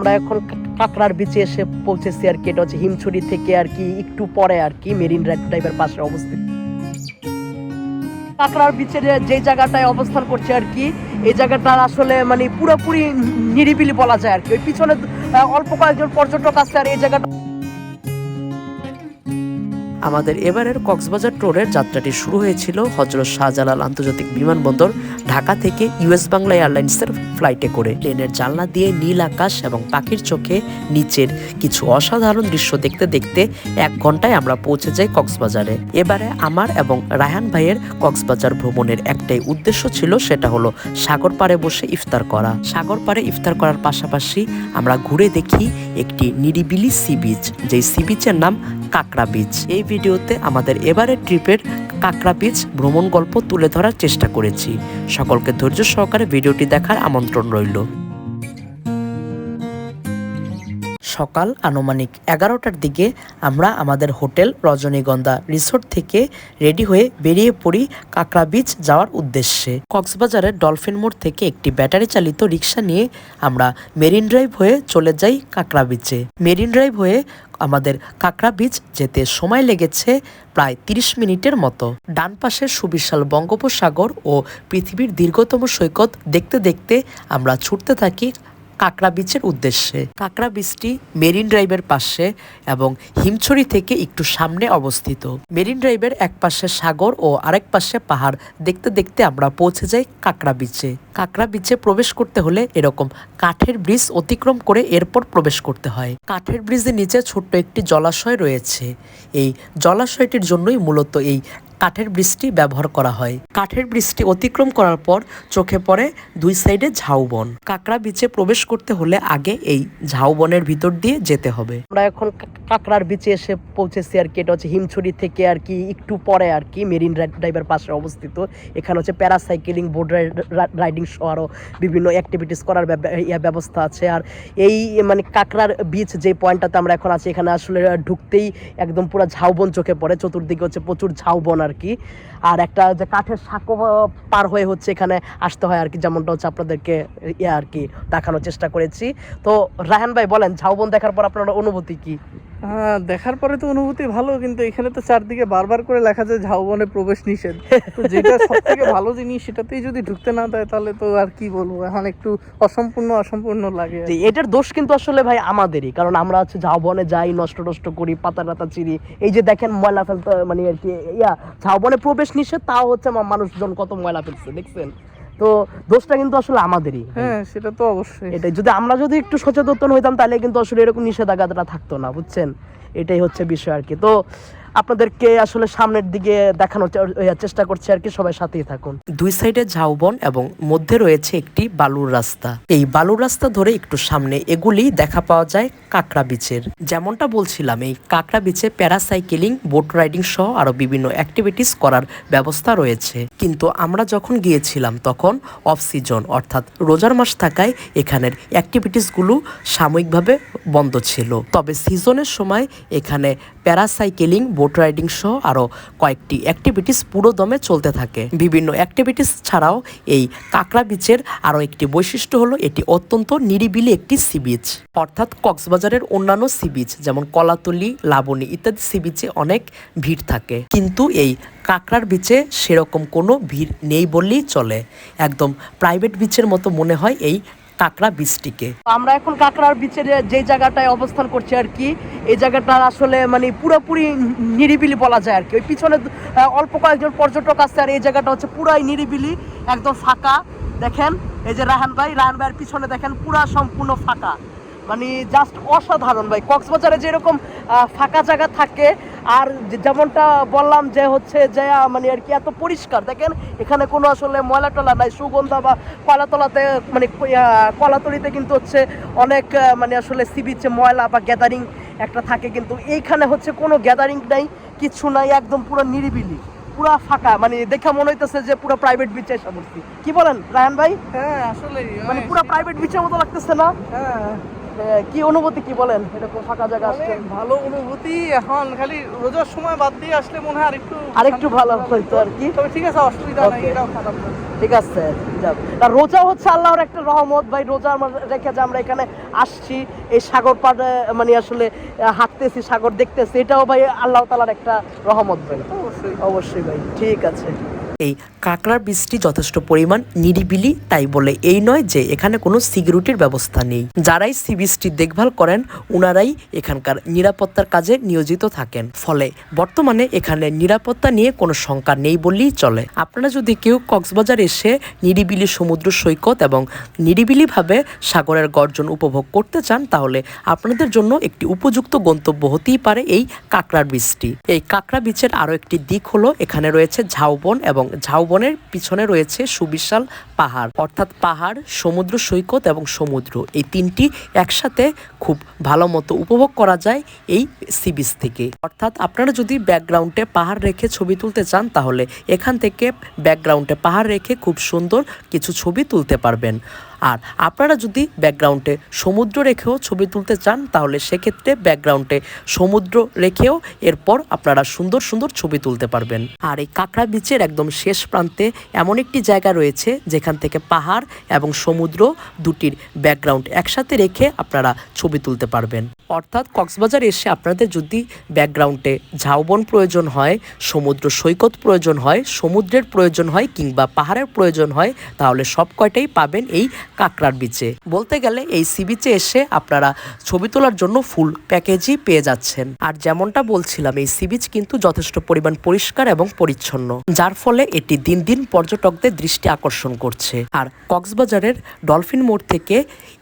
আমরা এখন কাকড়ার বিচে এসে পৌঁছেছি আর কি। এটা হচ্ছে হিমছড়ি থেকে আর কি একটু পরে আর কি মেরিন ড্রাইভের পাশে অবস্থিত। কাকড়ার বিচের যে জায়গাটায় অবস্থান করছে আর কি, এই জায়গাটা আসলে মানে পুরোপুরি নিরিবিলি বলা যায় আর কি। ওই পিছনে অল্প কয়েকজন পর্যটক আছে আর এই জায়গাটা। আমাদের এবারের কক্সবাজার ট্যুরের যাত্রাটি শুরু হয়েছিল হযরত শাহজালাল আন্তর্জাতিক বিমানবন্দর ঢাকা থেকে ইউএস বাংলা এয়ারলাইন্সের ফ্লাইটে করে। প্লেনের জানলা দিয়ে নীল আকাশ এবং পাখির চোখে নিচের কিছু অসাধারণ দৃশ্য দেখতে দেখতে 1 ঘন্টায় আমরা পৌঁছে যাই কক্সবাজারে। এবারে আমার এবং রায়হান ভাইয়ের কক্সবাজার ভ্রমণের একটাই উদ্দেশ্য ছিল, সেটা হলো সাগর পাড়ে বসে ইফতার করা। সাগর পাড়ে ইফতার করার পাশাপাশি আমরা ঘুরে দেখি একটি নিরিবিলি সি বিচ, যেই সি বিচের নাম কাকড়া বিচ। এই ভিডিওতে আমাদের এবারের ট্রিপের কাকড়া বিচ ভ্রমণ গল্প তুলে ধরার চেষ্টা করেছি। সকলকে ধৈর্য সহকারে ভিডিওটি দেখার আমন্ত্রণ রইল। সকাল আনুমানিক 11টার দিকে আমরা আমাদের হোটেল রজনীগন্ধা রিসোর্ট থেকে রেডি হয়ে বেরিয়ে পড়ি কাকড়া বিচ যাওয়ার উদ্দেশ্যে। কক্সবাজারের ডলফিন মোড় থেকে একটি ব্যাটারি চালিত রিক্সা নিয়ে আমরা মেরিন ড্রাইভ হয়ে চলে যাই কাকড়া বিচে। মেরিন ড্রাইভ হয়ে আমাদের কাকড়া বিচ যেতে সময় লেগেছে প্রায় 30 মিনিটের মতো। ডান পাশে সুবিশাল বঙ্গোপসাগর ও পৃথিবীর দীর্ঘতম সৈকত দেখতে দেখতে আমরা ছুটতে থাকি কাকড়া বিচের উদ্দেশ্যে। কাকড়া বিচটি মেরিন ড্রাইভের পাশে এবং হিমছড়ি থেকে একটু সামনে অবস্থিত। মেরিন ড্রাইভের এক পাশে সাগর ও আরেক পাশে পাহাড় দেখতে দেখতে আমরা পৌঁছে যাই কাকড়া বিচে। কাকড়া বিচে প্রবেশ করতে হলে এরকম কাঠের ব্রিজ অতিক্রম করে এরপর প্রবেশ করতে হয়। কাঠের ব্রিজের নিচে ছোট্ট একটি জলাশয় রয়েছে। এই জলাশয়টির জন্যই মূলত এই কাঠের ব্রিজটি ব্যবহার করা হয়। কাঠের ব্রিজটি অতিক্রম করার পর চোখে পড়ে 2 সাইডে ঝাউবন। কাকড়া বিচে প্রবেশ করতে হলে আগে এই ঝাউবনের ভিতর দিয়ে যেতে হবে। আমরা এখন কাকড়ার বিচে এসে পৌঁছেছি আর কি। এটা হচ্ছে হিমছড়ি থেকে আর কি একটু পরে আর কি মেরিন ড্রাইভের পাশে অবস্থিত। এখানে হচ্ছে প্যারাসাইকেলিং, বোট রাইডিং সহ আরও বিভিন্ন অ্যাক্টিভিটিস করার ব্যবস্থা আছে। আর এই মানে কাকড়ার বিচ যে পয়েন্টটাতে আমরা এখন আছি, এখানে আসলে ঢুকতেই একদম পুরো ঝাউবন চোখে পড়ে। চতুর্দিকে হচ্ছে প্রচুর ঝাউবন আর কি। আর একটা যে কাঠের সাঁকো পার হয়ে হচ্ছে এখানে আসতে হয় আর কি, যেমনটা হচ্ছে আপনাদেরকে আর কি দেখানোর চেষ্টা করেছি। তো রায়হান ভাই বলেন, ঝাউবন দেখার পর আপনার অনুভূতি কি? হ্যাঁ, দেখার পরে তো অনুভূতি ভালো, কিন্তু এখানে তো চারদিকে বারবার করে লেখা যায় ঝাউবনে প্রবেশ নিষেধ। তো যেটা সব থেকে ভালো জিনিস, সেটাতেই যদি ঢুকতে না দেয় তাহলে তো আর কি বলবো, এখন একটু অসম্পূর্ণ লাগে। এটার দোষ কিন্তু আসলে ভাই আমাদেরই, কারণ আমরা হচ্ছে ঝাউবনে যাই, নষ্ট করি, পাতা টাতা চিরি। এই যে দেখেন ময়লা ফেলতে মানে আর কি ঝাউবনে প্রবেশ নিষেধ, তাও হচ্ছে মানুষজন কত ময়লা ফেলছে দেখছেন। তো দোষটা কিন্তু আসলে আমাদেরই। হ্যাঁ, সেটা তো অবশ্যই। এটাই যদি আমরা একটু সচেতন হইতাম তাহলে কিন্তু আসলে এরকম নিষেধাজ্ঞাটা থাকতো না, বুঝছেন। এটাই হচ্ছে বিষয় আর কি। তো আপনাদেরকে আসলে সামনের দিকে দেখানোর চেষ্টা করছি আর কি, সবাই সাথেই থাকুন। 2 সাইডে ঝাউবন এবং মধ্যে রয়েছে একটি বালুর রাস্তা। এই বালুর রাস্তা ধরে একটু সামনে এগুলি দেখা পাওয়া যায় কাকড়া বিচের। যেমনটা বলছিলাম, এই কাকড়া বিচে প্যারাসাইকেলিং, বোট রাইডিং সহ আরো বিভিন্ন অ্যাক্টিভিটিস করার ব্যবস্থা রয়েছে। কিন্তু আমরা যখন গিয়েছিলাম তখন অফ সিজন, অর্থাৎ রোজার মাস থাকায় এখানের অ্যাক্টিভিটিসগুলো সাময়িকভাবে বন্ধ ছিল। তবে সিজনের সময় এখানে প্যারাসাইকেলিং, বোট রাইডিং সহ আরও কয়েকটি অ্যাক্টিভিটিস পুরো দমে চলতে থাকে। বিভিন্ন অ্যাক্টিভিটিস ছাড়াও এই কাকড়া বিচের আরও একটি বৈশিষ্ট্য হলো এটি অত্যন্ত নিরিবিলি একটি সি বিচ। অর্থাৎ কক্সবাজারের অন্যান্য সি বিচ যেমন কলাতলি, লাবণী ইত্যাদি সি বিচে অনেক ভিড় থাকে, কিন্তু এই কাকড়ার বিচে সেরকম কোনো ভিড় নেই বললেই চলে। একদম প্রাইভেট বিচের মতো মনে হয় এই কাকড়া বিচটিকে। আমরা এখন কাকড়ার বিচের যে জায়গাটায় অবস্থান করছি আর কি, এই জায়গাটা আসলে মানে পুরোপুরি নিরিবিলি বলা যায় আর কি। ওই পিছনে অল্প কয়েকজন পর্যটক আছে আর এই জায়গাটা হচ্ছে পুরাই নিরিবিলি, একদম ফাঁকা। দেখেন এই যে রায়হান ভাইয়ের পিছনে দেখেন পুরা সম্পূর্ণ ফাঁকা, মানে জাস্ট অসাধারণ ভাই। কক্সবাজারে যেরকম ফাঁকা জায়গা থাকে, আর যেমনটা বললাম যে হচ্ছে যে মানে আর কি এত পরিষ্কার, দেখেন এখানে কোনো আসলে ময়লা টলা নাই। সুগন্ধা বা কলাতলাতে মানে কলাতলিতে কিন্তু হচ্ছে অনেক মানে আসলে সি বিচে ময়লা বা গ্যাদারিং একটা থাকে, কিন্তু এইখানে হচ্ছে কোনো গ্যাদারিং নাই, কিছু নাই, একদম পুরো নিরিবিলি, পুরা ফাঁকা। মানে দেখে মনে হইতেছে যে পুরো প্রাইভেট বিচে এসে পড়ছি। কি বলেন রায়হান ভাই? হ্যাঁ, আসলে মানে পুরো প্রাইভেট বিচের মতো লাগতেছে না? হ্যাঁ, কি অনুভূতি, কি বলেন এরকম ফাঁকা জায়গা আসছে? ভালো অনুভূতি। এখন খালি রোজার সময় বাদ দিয়ে আসলে মনে হয় আরেকটু ভালো হইতো আর কি। তবে ঠিক আছে, অসুবিধা নাই, এটাও খারাপ না। ঠিক আছে যাক। না রোজা হচ্ছে আল্লাহর একটা রহমত ভাই, রোজা রেখে যে আমরা এখানে আসছি, এই সাগর পাড়ে মানে আসলে হাঁটতেছি, সাগর দেখতেছি, এটাও ভাই আল্লাহ তাআলার একটা রহমত ভাই। অবশ্যই অবশ্যই ভাই, ঠিক আছে। এই কাঁকড়ার বীজটি যথেষ্ট পরিমাণ নিরিবিলি, তাই বলে এই নয় যে এখানে কোনো সিকিউরিটির ব্যবস্থা নেই। যারাই সি বিচটি দেখভাল করেন ওনারাই এখানকার নিরাপত্তার কাজে নিয়োজিত থাকেন, ফলে বর্তমানে এখানে নিরাপত্তা নিয়ে কোনো শঙ্কা নেই বললেই চলে। আপনারা যদি কেউ কক্সবাজার এসে নিরিবিলি সমুদ্র সৈকত এবং নিরিবিলিভাবে সাগরের গর্জন উপভোগ করতে চান, তাহলে আপনাদের জন্য একটি উপযুক্ত গন্তব্য হতেই পারে এই কাঁকড়ার বীচটি। এই কাঁকড়া বীচের আরও একটি দিক হলো এখানে রয়েছে ঝাউবন, এবং ঝাউবনের পিছনে রয়েছে সুবিশাল পাহাড়, অর্থাৎ পাহাড়, সমুদ্র সৈকত এবং সমুদ্র, এই তিনটি একসাথে খুব ভালো মতো উপভোগ করা যায় এই সি বিচ থেকে। অর্থাৎ আপনারা যদি ব্যাকগ্রাউন্ডে পাহাড় রেখে ছবি তুলতে চান, তাহলে এখান থেকে ব্যাকগ্রাউন্ডে পাহাড় রেখে খুব সুন্দর কিছু ছবি তুলতে পারবেন। আর আপনারা যদি ব্যাকগ্রাউন্ডে সমুদ্র রেখেও ছবি তুলতে চান, তাহলে সেক্ষেত্রে ব্যাকগ্রাউন্ডে সমুদ্র রেখেও এরপর আপনারা সুন্দর সুন্দর ছবি তুলতে পারবেন। আর এই কাঁকড়া বিচের একদম শেষ প্রান্তে এমন একটি জায়গা রয়েছে যেখান থেকে পাহাড় এবং সমুদ্র দুটির ব্যাকগ্রাউন্ড একসাথে রেখে আপনারা ছবি তুলতে পারবেন। অর্থাৎ কক্সবাজার এসে আপনাদের যদি ব্যাকগ্রাউন্ডে ঝাউবন প্রয়োজন হয়, সমুদ্র সৈকত প্রয়োজন হয়, সমুদ্রের প্রয়োজন হয় কিংবা পাহাড়ের প্রয়োজন হয়, তাহলে সব কয়টাই পাবেন এই কাঁকড়ার বিচে। বলতে গেলে এই সি বিচে এসে আপনারা ছবি তোলার জন্য ফুল প্যাকেজই পেয়ে যাচ্ছেন। আর যেমনটা বলছিলাম, এই সি বিচ কিন্তু যথেষ্ট পরিমাণ পরিষ্কার এবং পরিচ্ছন্ন, যার ফলে এটি দিন দিন পর্যটকদের দৃষ্টি আকর্ষণ করছে। আর কক্সবাজারের ডলফিন মোড় থেকে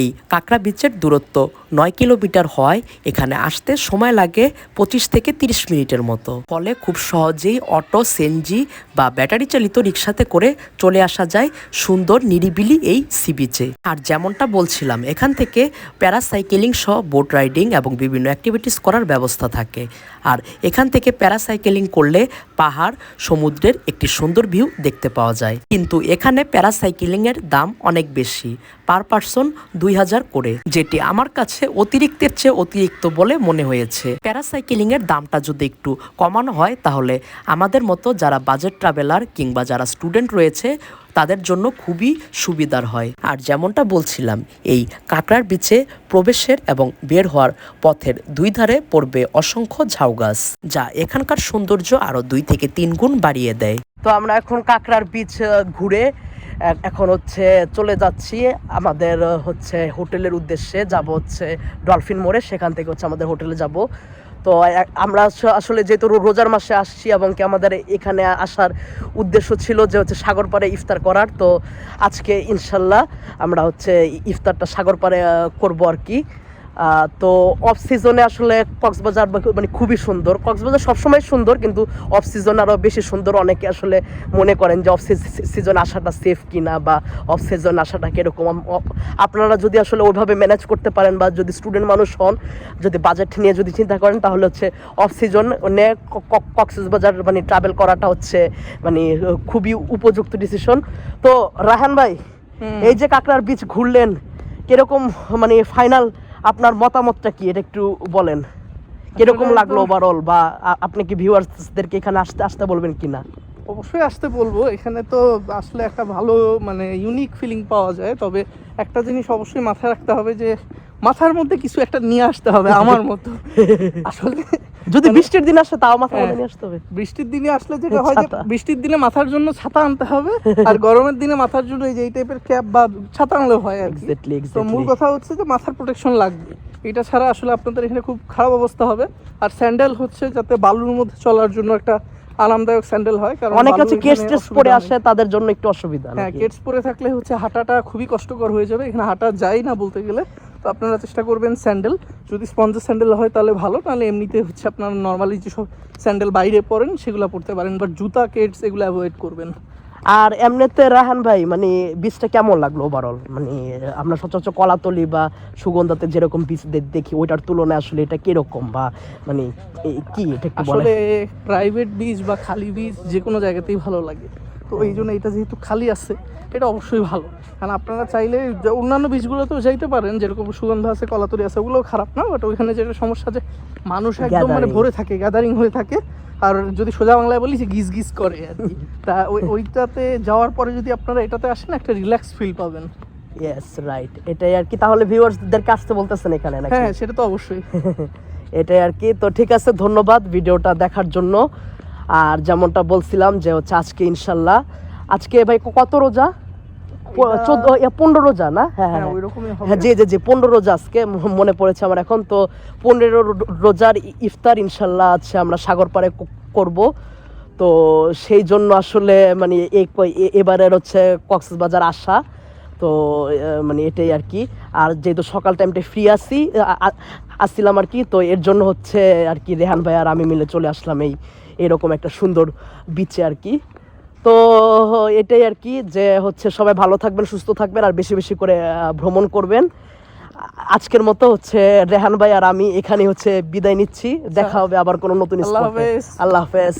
এই কাঁকড়া বিচের দূরত্ব 9 কিলোমিটার হয়, এখানে আসতে সময় লাগে 25 থেকে 30 মিনিটের মতো। ফলে খুব সহজেই অটো, সিএনজি বা ব্যাটারি চালিত রিক্সাতে করে চলে আসা যায় সুন্দর নিরিবিলি এই সি বিচে। আর যেমনটা বলছিলাম, এখান থেকে প্যারাসাইকেলিং সহ বোট রাইডিং এবং বিভিন্ন অ্যাক্টিভিটিস করার ব্যবস্থা থাকে। আর এখান থেকে প্যারাসাইকেলিং করলে পাহাড়, সমুদ্রের একটি সুন্দর ভিউ দেখতে পাওয়া যায়। কিন্তু এখানে প্যারাসাইকেলিংয়ের দাম অনেক বেশি, পার পার্সন 2000 করে, যেটি আমার কাছে অতিরিক্তের চেয়ে অতিরিক্ত বলে মনে হয়েছে। প্যারাসাইকেলিংয়ের দামটা যদি একটু কমানো হয়, তাহলে আমাদের মতো যারা বাজেট ট্রাভেলার কিংবা যারা স্টুডেন্ট রয়েছে তাদের জন্য খুবই সুবিধার হয়। আর যেমনটা বলছিলাম, এই কাঁকড়ার বিচে প্রবেশের এবং বের হওয়ার পথের দুই ধারে পড়বে অসংখ্য ঝাউ গাছ, যা এখানকার সৌন্দর্য আরো 2 থেকে 3 গুণ বাড়িয়ে দেয়। তো আমরা এখন কাঁকড়ার বিচ ঘুরে এখন হচ্ছে চলে যাচ্ছি আমাদের হচ্ছে হোটেলের উদ্দেশ্যে, যাব হচ্ছে ডলফিন মোড়ে, সেখান থেকে হচ্ছে আমাদের হোটেলে যাব। তো আমরা আসলে যেহেতু রোজার মাসে আসছি এবং কি আমাদের এখানে আসার উদ্দেশ্য ছিল যে হচ্ছে সাগর পাড়ে ইফতার করার, তো আজকে ইনশাল্লাহ আমরা হচ্ছে ইফতারটা সাগর পাড়ে করবো আর কি। তো অফ সিজনে আসলে কক্সবাজার মানে খুবই সুন্দর। কক্সবাজার সবসময় সুন্দর, কিন্তু অফ সিজন আরও বেশি সুন্দর। অনেকে আসলে মনে করেন যে অফ সিজন আসাটা সেফ কিনা বা অফ সিজন আসাটা কীরকম। আপনারা যদি আসলে ওইভাবে ম্যানেজ করতে পারেন বা যদি স্টুডেন্ট মানুষ হন, যদি বাজেট নিয়ে যদি চিন্তা করেন, তাহলে হচ্ছে অফ সিজন নিয়ে কক্সবাজার মানে ট্রাভেল করাটা হচ্ছে মানে খুবই উপযুক্ত ডিসিশন। তো রাহান ভাই, এই যে কাঁকড়ার বিচ ঘুরলেন, কিরকম মানে ফাইনাল আপনার মতামতটা কি, এটা একটু বলেন। কিরকম লাগলো ওভারঅল, বা আপনি কি ভিউয়ার্সদেরকে এখানে আসতে বলবেন কিনা? অবশ্যই আসতে বলবো। এখানে তো আসলে একটা ভালো মানে ইউনিক ফিলিং পাওয়া যায়। তবে একটা জিনিস অবশ্যই মাথায় রাখতে হবে, যে মাথার মধ্যে কিছু একটা নিয়ে আসতে হবে আমার মতো। আসলে যদি বৃষ্টির দিন আসে তাও মাথার মধ্যে নিয়ে আসতে হবে। বৃষ্টির দিনে আসলে যেটা হয় যে বৃষ্টির দিনে মাথার জন্য ছাতা আনতে হবে, আর গরমের দিনে মাথার জন্য এই টাইপের ক্যাপ বা ছাতা আনলেও হয় আর কি। তো মূল কথা হচ্ছে যে মাথার প্রোটেকশন লাগবে, এটা ছাড়া আসলে আপনাদের এখানে খুব খারাপ অবস্থা হবে। আর স্যান্ডেল হচ্ছে যাতে বালুর মধ্যে চলার জন্য একটা আরামদায়ক স্যান্ডেল হয়, কারণ অনেক আছে কেটস পরে আসে, তাদের জন্য একটু অসুবিধা। হ্যাঁ, কেটস পরে থাকলে হচ্ছে হাঁটাটা খুবই কষ্টকর হয়ে যাবে, এখানে হাঁটা যায় না বলতে গেলে। তো আপনারা চেষ্টা করবেন স্যান্ডেল, যদি স্পঞ্জের স্যান্ডেল হয় তাহলে ভালো, তাহলে এমনিতে হচ্ছে আপনারা নর্মালি যেসব স্যান্ডেল বাইরে পরেন সেগুলো পরতে পারেন, বাট জুতা, কেটস এগুলো অ্যাভয়েড করবেন। আর এমনিতে রাহান ভাই মানে বীজটা কেমন লাগলো ওভারঅল? মানে আমরা সচরাচর কলাতলি বা সুগন্ধাতে যেরকম বীজ দেখি, ওইটার তুলনায় আসলে এটা কিরকম, বা মানে কি এটা একটু বলেন। আসলে প্রাইভেট বীজ বা খালি বীজ যে কোনো জায়গাতেই ভালো লাগে, তো এই জন্য এটা যেহেতু খালি আছে এটা অবশ্যই ভালো। কারণ আপনারা চাইলে অন্যান্য বীজগুলোতেও যাইতে পারেন, যেরকম সুগন্ধা আছে, কলাতলি আছে, ওগুলোও খারাপ না। বাট ওইখানে যেটা সমস্যা, যে মানুষ একদম মানে ভরে থাকে, গ্যাদারিং হয়ে থাকে, আর যদি সোজা বাংলায় বলি যে গিজ গিজ করে আর কি। তা ওইটাতে যাওয়ার পরে যদি আপনারা এটাতে আসেন একটা রিল্যাক্স ফিল পাবেন। ইয়েস রাইট, এটাই আর কি। তাহলে ভিউয়ার্সদেরকে আসতে বলতেছেন এখানে নাকি? হ্যাঁ সেটা তো অবশ্যই। এটাই আর কি। তো ঠিক আছে, ধন্যবাদ ভিডিওটা দেখার জন্য। আর যেমনটা বলছিলাম যে হচ্ছে আজকে ইনশাল্লাহ, আজকে ভাই কত রোজা? 15 রোজা না? হ্যাঁ হ্যাঁ ওইরকমই হবে। হ্যাঁ, জি জি জি, 15 রোজা আজকে মনে পড়েছে আমার এখন। তো 15 রোজার ইফতার ইনশাল্লাহ আছে আমরা সাগর পাড়ে করব। তো সেই জন্য আসলে মানে এবারের হচ্ছে কক্সবাজার আসা। তো মানে এটাই আর কি। আর যেহেতু সকাল টাইমটা ফ্রি আসছিলাম আর কি, তো এর জন্য হচ্ছে আর কি রেহান ভাই আর আমি মিলে চলে আসলাম এরকম একটা সুন্দর বিচে আর কি। তো এটাই আর কি, যে হচ্ছে সবাই ভালো থাকবেন, সুস্থ থাকবেন, আর বেশি বেশি করে ভ্রমণ করবেন। আজকের মতো হচ্ছে রেহান ভাই আর আমি এখানে হচ্ছে বিদায় নিচ্ছি। দেখা হবে আবার কোনো নতুন আল্লাহ স্পটে। হাফেজ। আল্লাহ হাফেজ।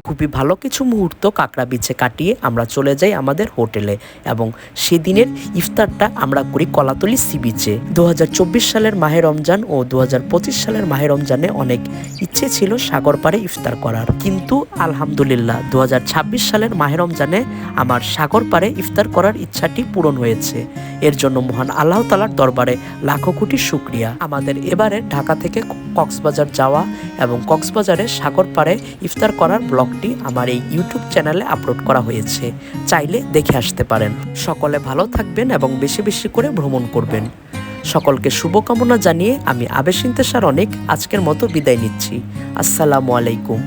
খুবই ভালো কিছু মুহূর্ত কাঁকড়া বিচে কাটিয়ে আমরা চলে যাই আমাদের হোটেলে, এবং সেদিনের ইফতারটা আমরা করি কলাতলি সি বিচে। 2024 সালের মাহে রমজান ও 2025 সালের মাহে রমজানে অনেক ইচ্ছে ছিল সাগর পাড়ে ইফতার করার, কিন্তু আলহামদুলিল্লাহ 2026 সালের মাহে রমজানে আমার সাগর পাড়ে ইফতার করার ইচ্ছাটি পূরণ হয়েছে। এর জন্য মহান আল্লাহ তাআলার দরবারে লাখো কোটি শুকরিয়া। আমাদের এবারে ঢাকা থেকে কক্সবাজার যাওয়া এবং কক্সবাজারে সাগর পাড়ে ইফতার করার ব্লগটি আমার এই ইউটিউব চ্যানেলে আপলোড করা হয়েছে, চাইলে দেখে আসতে পারেন। সকলে ভালো থাকবেন এবং বেশি বেশি করে ভ্রমণ করবেন। সকলকে শুভকামনা জানিয়ে আমি আবেশ ইন্তেশার অনেক আজকের মতো বিদায় নিচ্ছি। আসসালামু আলাইকুম।